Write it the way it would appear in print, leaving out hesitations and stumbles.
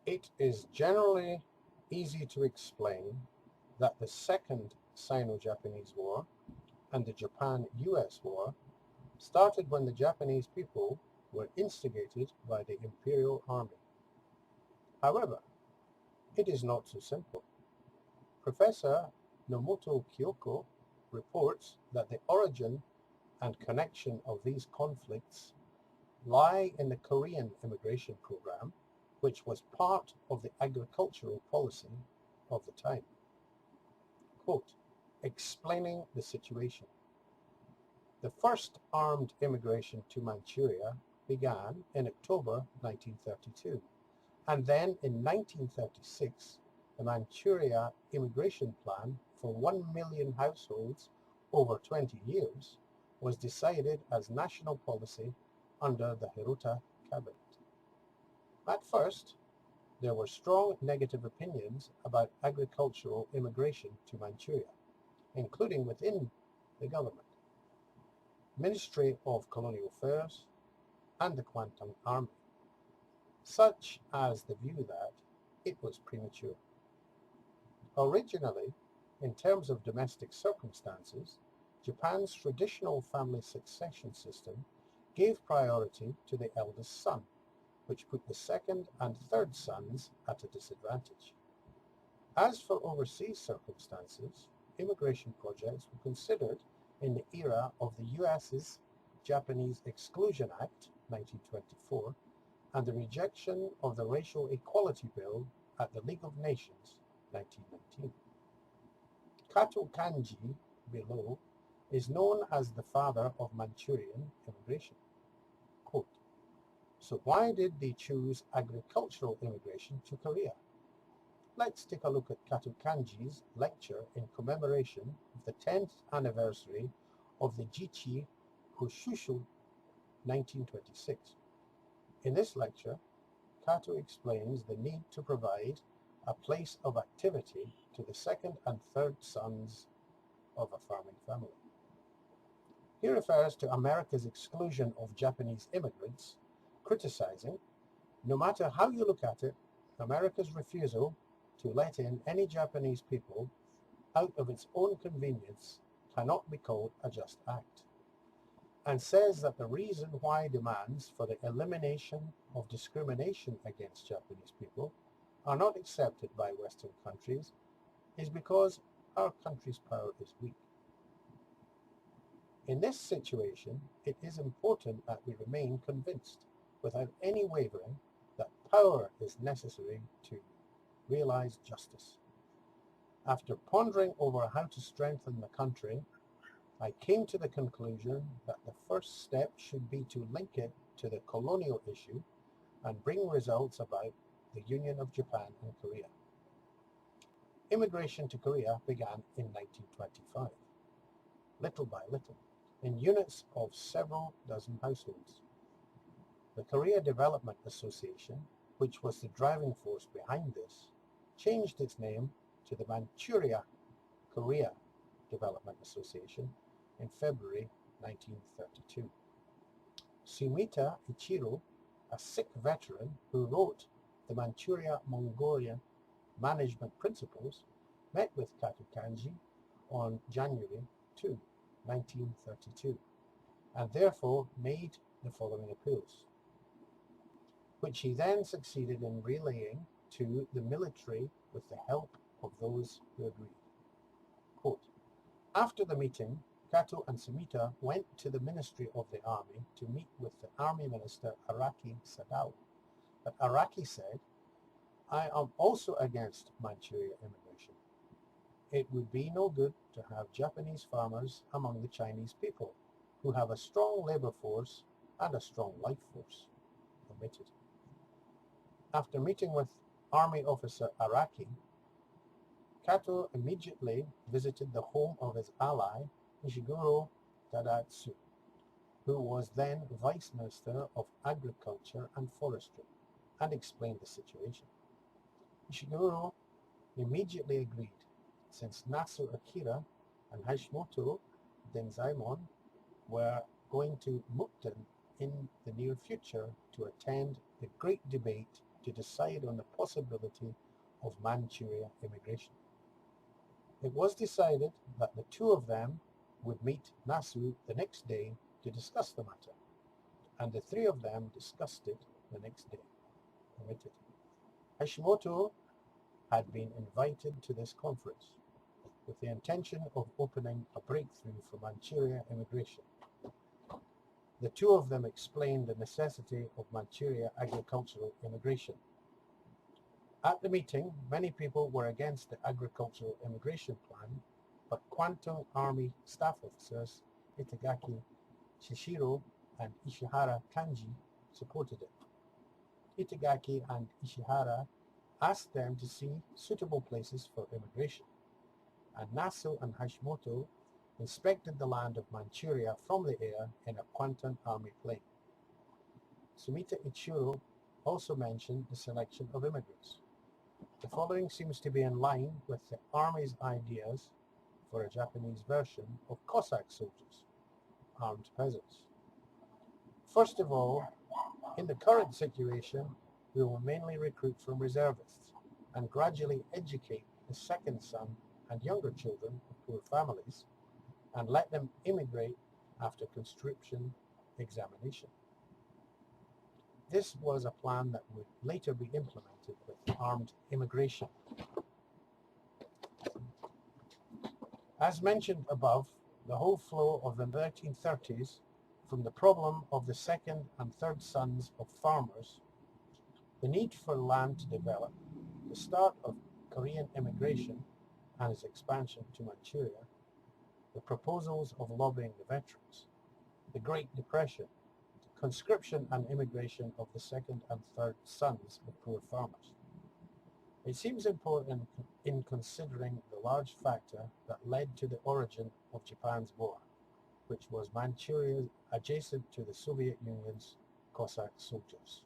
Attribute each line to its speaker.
Speaker 1: It is generally easy to explain that the Second Sino-Japanese War and the Japan-US War started when the Japanese people were instigated by the Imperial Army. However, it is not so simple. Professor Nomoto Kyoko reports that the origin and connection of these conflicts lie in the Korean immigration program, which was part of the agricultural policy of the time. Quote, explaining the situation. The first armed immigration to Manchuria began in October 1932, and then in 1936, the Manchuria immigration plan for 1 million households over 20 years was decided as national policy under the Hirota cabinet. At first, there were strong negative opinions about agricultural immigration to Manchuria, including within the government, Ministry of Colonial Affairs, and the Kwantung Army, such as the view that it was premature. Originally, in terms of domestic circumstances, Japan's traditional family succession system gave priority to the eldest son, which put the second and third sons at a disadvantage. As for overseas circumstances, immigration projects were considered in the era of the US's Japanese Exclusion Act, 1924, and the rejection of the Racial Equality Bill at the League of Nations, 1919. Kato Kanji, below, is known as the father of Manchurian immigration. Quote, so why did they choose agricultural immigration to Korea? Let's take a look at Kato Kanji's lecture in commemoration of the 10th anniversary of the Jichi Hoshushu 1926. In this lecture, Kato explains the need to provide a place of activity to the second and third sons of a farming family. He refers to America's exclusion of Japanese immigrants, criticizing, no matter how you look at it, America's refusal to let in any Japanese people out of its own convenience cannot be called a just act, and says that the reason why demands for the elimination of discrimination against Japanese people are not accepted by Western countries is because our country's power is weak. In this situation, it is important that we remain convinced, without any wavering, that power is necessary to realize justice. After pondering over how to strengthen the country, I came to the conclusion that the first step should be to link it to the colonial issue and bring results about the union of Japan and Korea. Immigration to Korea began in 1925, little by little, in units of several dozen households. The Korea Development Association, which was the driving force behind this, changed its name to the Manchuria Korea Development Association in February 1932. Sumita Ichiro, a Sikh veteran who wrote the Manchuria-Mongolian Management Principles, met with Kato Kanji on January 2, 1932, and therefore made the following appeals, which he then succeeded in relaying to the military with the help of those who agreed. Quote, after the meeting, Kato and Sumita went to the Ministry of the Army to meet with the Army Minister Araki Sadao. But Araki said, I am also against Manchuria immigration. It would be no good to have Japanese farmers among the Chinese people, who have a strong labor force and a strong life force. Omitted. After meeting with Army Officer Araki, Kato immediately visited the home of his ally, Ishiguro Tadatsu, who was then Vice Minister of Agriculture and Forestry, and explained the situation. Ishiguro immediately agreed, since Nasu Akira and Hashimoto Denzaimon were going to Mukden in the near future to attend the great debate to decide on the possibility of Manchurian immigration. It was decided that the two of them would meet Nasu the next day to discuss the matter, and the three of them discussed it the next day. Omitted. Hashimoto had been invited to this conference with the intention of opening a breakthrough for Manchurian immigration. The two of them explained the necessity of Manchurian agricultural immigration. At the meeting, many people were against the agricultural immigration plan, but Kwanto Army staff officers Itagaki Shishiro and Ishihara Kanji supported it. Itagaki and Ishihara asked them to see suitable places for immigration, and Nasu and Hashimoto inspected the land of Manchuria from the air in a Kwanton Army plane. Sumita Ichiro also mentioned the selection of immigrants. The following seems to be in line with the Army's ideas for a Japanese version of Cossack soldiers, armed peasants. First of all, in the current situation, we will mainly recruit from reservists and gradually educate the second son and younger children of poor families and let them immigrate after conscription examination. This was a plan that would later be implemented with armed immigration. As mentioned above, the whole flow of the 1930s from the problem of the second and third sons of farmers, the need for land to develop, the start of Korean immigration and its expansion to Manchuria, the proposals of lobbying the veterans, the Great Depression, conscription and immigration of the second and third sons of poor farmers. It seems important in considering the large factor that led to the origin of Japan's war, which was Manchuria adjacent to the Soviet Union's Cossack soldiers.